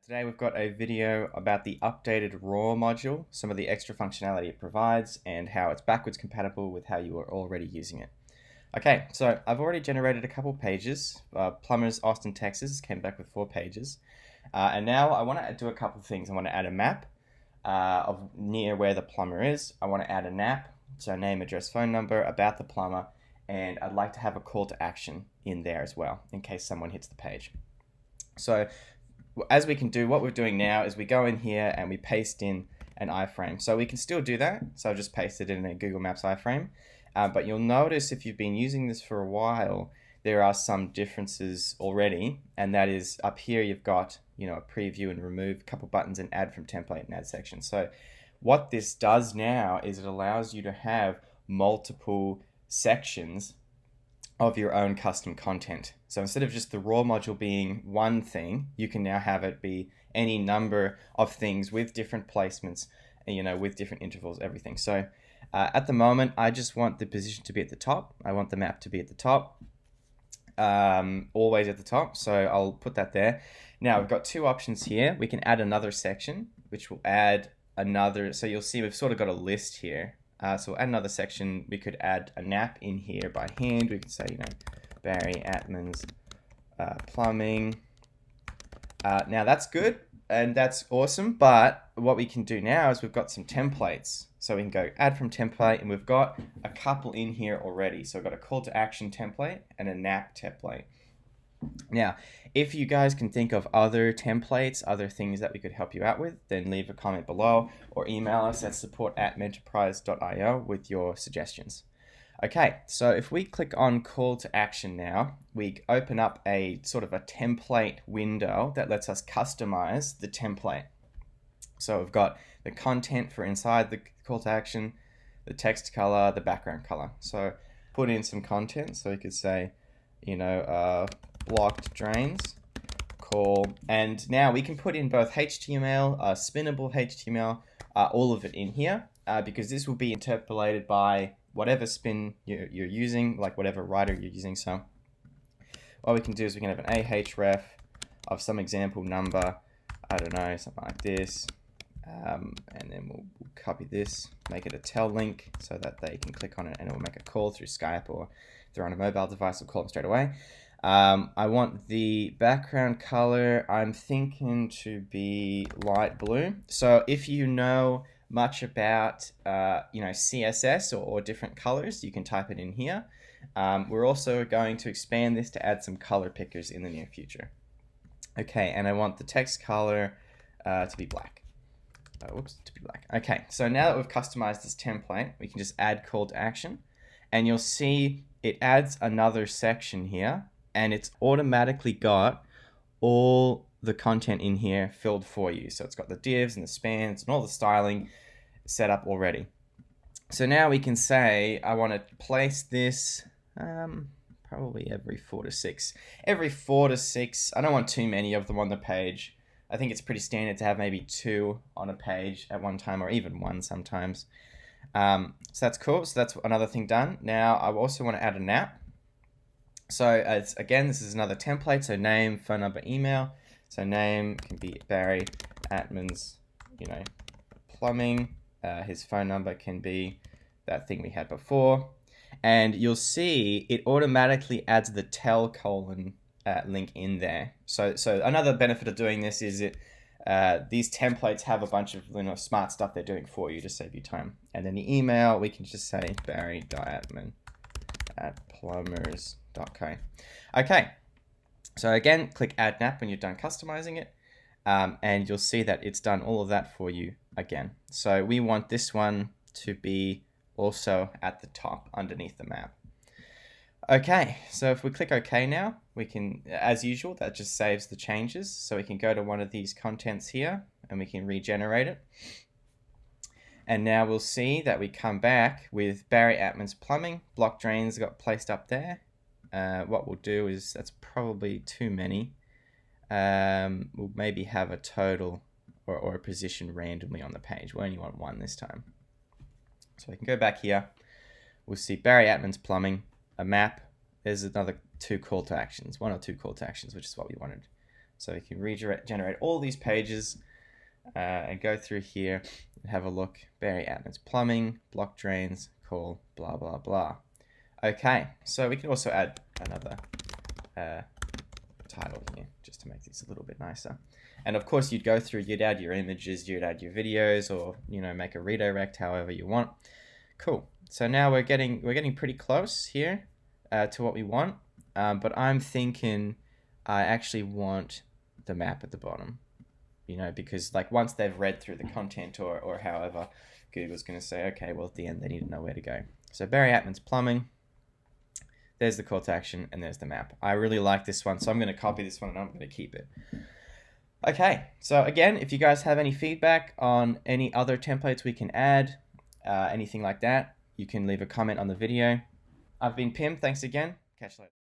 Today we've got a video about the updated RAW module, some of the extra functionality it provides, and how it's backwards compatible with how you are already using it. Okay, so I've already generated a couple pages. Plumbers, Austin, Texas came back with 4 pages. And now I want to do a couple things. I want to add a map of near where the plumber is. I want to add a NAP, so name, address, phone number, about the plumber, and I'd like to have a call to action in there as well, in case someone hits the page. So as we can do, what we're doing now is we go in here and we paste in an iframe. So we can still do that. So I've just pasted it in a Google Maps iframe. But you'll notice if you've been using this for a while, there are some differences already. And that is up here, you've got, a preview and remove, a couple buttons, and add from template and add section. So what this does now is it allows you to have multiple sections of your own custom content. So instead of just the raw module being one thing, you can now have it be any number of things with different placements, with different intervals, everything. So at the moment, I just want the position to be at the top. I want the map to be at the top, always at the top. So I'll put that there. Now we've got 2 options here. We can add another section, which will add another. So you'll see we've sort of got a list here. So we'll add another section. We could add a NAP in here by hand. We could say, Barry Atman's plumbing. Now that's good and that's awesome. But what we can do now is we've got some templates. So we can go add from template, and we've got a couple in here already. So I've got a call to action template and a NAP template. Now, if you guys can think of other templates, other things that we could help you out with, then leave a comment below or email us at support@menterprise.io with your suggestions. Okay, so if we click on call to action now, we open up a sort of a template window that lets us customize the template. So we've got the content for inside the call to action, the text color, the background color. So put in some content. So you could say, blocked drains, call, and now we can put in both HTML, spinnable HTML, all of it in here, because this will be interpolated by whatever spin you're using, like whatever writer you're using. So what we can do is we can have an ahref of some example number, I don't know, something like this, and then we'll copy this, make it a tell link so that they can click on it and it will make a call through Skype, or if they're on a mobile device, we'll call them straight away. I want the background color, I'm thinking to be light blue. So if you know much about CSS or different colors, you can type it in here. We're also going to expand this to add some color pickers in the near future. Okay, and I want the text color to be black. To be black. Okay, so now that we've customized this template, we can just add call to action, and you'll see it adds another section here, and it's automatically got all the content in here filled for you. So it's got the divs and the spans and all the styling set up already. So now we can say, I want to place this probably every 4 to 6. Every 4 to 6, I don't want too many of them on the page. I think it's pretty standard to have maybe 2 on a page at one time, or even 1 sometimes. So that's cool. So that's another thing done. Now I also want to add a NAP. So again, this is another template. So name, phone number, email. So name can be Barry Atman's, plumbing. His phone number can be that thing we had before. And you'll see it automatically adds the tell colon link in there. So another benefit of doing this is these templates have a bunch of smart stuff they're doing for you to save you time. And then the email, we can just say barry.atman@plumbers.co. Okay, so again, click add NAP when you're done customizing it, and you'll see that it's done all of that for you again. So we want this one to be also at the top underneath the map. Okay, so if we click OK now, we can, as usual, that just saves the changes. So we can go to one of these contents here and we can regenerate it. And now we'll see that we come back with Barry Atman's plumbing. Block drains got placed up there. What we'll do is, that's probably too many. We'll maybe have a total or a position randomly on the page. We only want 1 this time. So we can go back here. We'll see Barry Atman's plumbing, a map. There's another 2 call to actions, 1 or 2 call to actions, which is what we wanted. So we can regenerate all these pages and go through here and have a look. Barry admins, plumbing, block drains, call, blah, blah, blah. Okay, so we can also add another title here just to make this a little bit nicer. And of course you'd go through, you'd add your images, you'd add your videos, or make a redirect however you want. Cool. So now we're getting pretty close here to what we want, but I'm thinking I actually want the map at the bottom, because like once they've read through the content or however, Google's going to say, okay, well at the end they need to know where to go. So Barry Atman's plumbing. There's the call to action, and there's the map. I really like this one, so I'm going to copy this one and I'm going to keep it. Okay, so again, if you guys have any feedback on any other templates we can add, anything like that, you can leave a comment on the video. I've been Pim, thanks again. Catch you later.